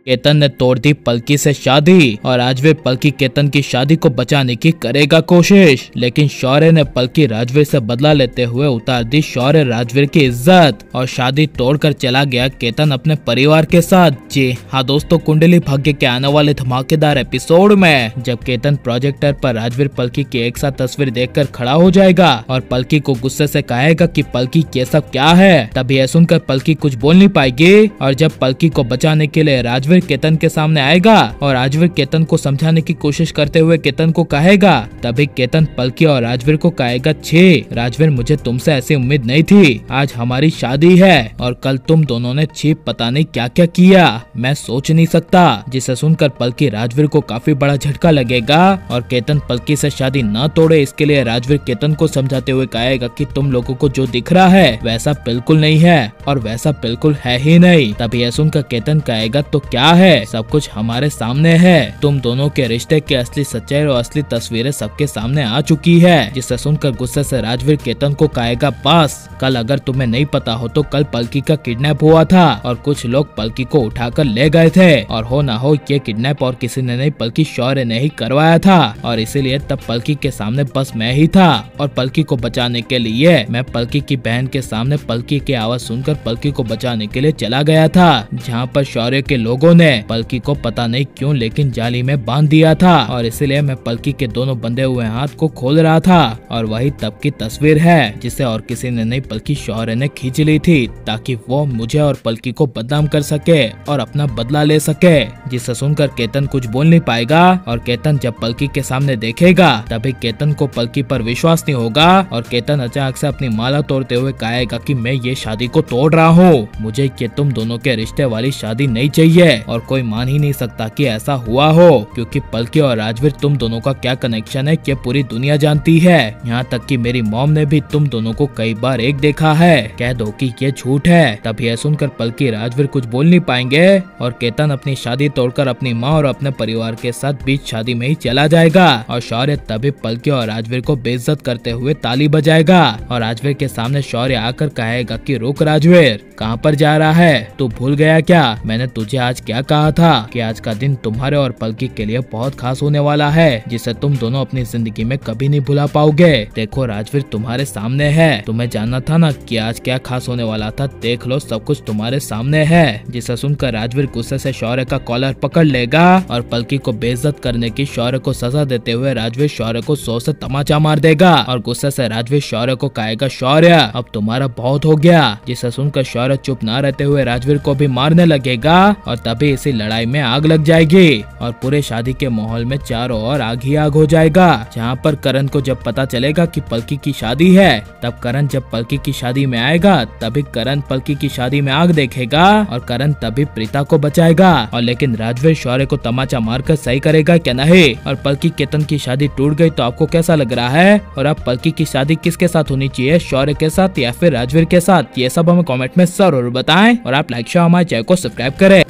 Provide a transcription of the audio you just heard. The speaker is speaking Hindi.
केतन ने तोड़ दी पलकी से शादी और राजवीर पलकी केतन की शादी को बचाने की करेगा कोशिश, लेकिन शौर्य ने पलकी राजवीर से बदला लेते हुए उतार दी शौर्य राजवीर की इज्जत और शादी तोड़कर चला गया केतन अपने परिवार के साथ। जी हाँ दोस्तों, कुंडली भाग्य के आने वाले धमाकेदार एपिसोड में जब केतन प्रोजेक्टर पर राजवीर पलकी की एक साथ तस्वीर देखकर खड़ा हो जाएगा और पलकी को गुस्से से कहेगा कि पलकी ये सब क्या है, तभी यह सुनकर पलकी कुछ बोल नहीं पाएगी और जब पलकी को बचाने के लिए राजवीर केतन के सामने आएगा और राजवीर केतन को समझाने की कोशिश करते हुए केतन को कहेगा, तभी केतन पलकी और राजवीर को कहेगा, छी राजवीर, मुझे तुमसे ऐसी उम्मीद नहीं थी, आज हमारी शादी है और कल तुम दोनों ने छी पता नहीं क्या क्या किया, मैं सोच नहीं सकता। जिसे सुनकर पलकी राजवीर को काफी बड़ा झटका लगेगा और केतन पलकी से शादी न तोड़े इसके लिए राजवीर केतन को समझाते हुए कहेगा कि तुम लोगों को जो दिख रहा है वैसा बिल्कुल नहीं है और वैसा बिल्कुल है ही नहीं। तभी यह सुनकर केतन कहेगा, तो क्या है, सब कुछ हमारे सामने है, तुम दोनों के रिश्ते की असली सच्चाई और असली तस्वीरें सबके सामने आ चुकी है। जिसे सुनकर गुस्से से राजवीर केतन को कहेगा, बस कल अगर तुम्हें नहीं पता हो तो कल पलकी का किडनैप हुआ था और कुछ लोग पलकी को उठाकर ले गए थे और हो ना हो ये किडनैप और किसी ने नहीं बल्कि शौर्य ने ही करवाया था और इसीलिए तब पलकी के सामने बस मैं ही था और पलकी को बचाने के लिए मैं पलकी की बहन के सामने पलकी की आवाज सुनकर पलकी को बचाने के लिए चला गया था, जहाँ पर शौर्य के लोगों ने पलकी को पता नहीं क्यों लेकिन जाली में बांध दिया था और इसीलिए मैं पलकी के दोनों बंधे हुए हाथ को खोल रहा था और वही तब की तस्वीर है जिसे और किसी ने नहीं बल्कि शौर्य ने खींच ली थी ताकि वो मुझे और पलकी को बदनाम कर सके और अपना बदला ले सके। जिसे सुनकर केतन कुछ बोल नहीं पाएगा और केतन जब पलकी के सामने देखेगा तभी केतन को पलकी पर विश्वास नहीं होगा और केतन अचानक से अपनी माला तोड़ते हुए कहेगा कि मैं ये शादी को तोड़ रहा हूँ, मुझे ये तुम दोनों के रिश्ते वाली शादी नहीं चाहिए और कोई मान ही नहीं सकता कि ऐसा हुआ हो क्योंकि पलकी और राजवीर तुम दोनों का क्या कनेक्शन है ये पूरी दुनिया जानती है, यहाँ तक कि मेरी मॉम ने भी तुम दोनों को कई बार एक देखा है, कह दो कि ये झूठ है। तब यह सुनकर पलकी राजवीर कुछ बोल नहीं पाएंगे और केतन अपनी शादी तोड़कर अपनी माँ और अपने परिवार के साथ बीच शादी में ही चला जाएगा और शौर्य तभी पलकी और राजवीर को बेइज्जत करते हुए ताली बजाएगा और राजवीर के सामने शौर्य आकर कहेगा कि रुक राजवीर, कहाँ पर जा रहा है, तू भूल गया क्या, मैंने तुझे आज क्या कहा था कि आज का दिन तुम्हारे और पलकी के लिए बहुत खास होने वाला है जिसे तुम दोनों अपनी जिंदगी में कभी नहीं भुला पाओगे। देखो राजवीर तुम्हारे सामने है, तुम्हें जानना था ना कि आज क्या खास होने वाला था, देख लो सब कुछ तुम्हारे सामने है। जिसे सुनकर राजवीर गुस्से से शौर्य का कॉलर पकड़ लेगा और पलकी को बेइज्जत करने की शौर्य को सजा देते हुए राजवीर शौर्य को 100 से तमाचा मार देगा और गुस्से से राजवीर शौर्य को कहेगा, शौर्य अब तुम्हारा बहुत हो गया। जिसे सुनकर शौर्य चुप ना रहते हुए राजवीर को भी मारने लगेगा और तभी इसी लड़ाई में आग लग जाएगी और पूरे शादी के माहौल में चारों ओर आग ही आग हो जाएगा। जहाँ पर करण को जब पता चलेगा कि पलकी की शादी है तब करण जब पलकी की शादी में आएगा तभी करण पलकी की शादी में आग देखेगा और करण तभी प्रीता को बचाएगा और लेकिन राजवीर शौर्य को तमाचा मारकर सही करेगा क्या नहीं और पलकी केतन की शादी टूट गई तो आपको कैसा लग रहा है और अब पलकी की शादी किसके साथ होनी चाहिए, शौर्य के साथ या फिर राजवीर के साथ, ये सब हमें कमेंट में जरूर बताएं और आप लाइक शेयर हमारे चैनल को सब्सक्राइब करें।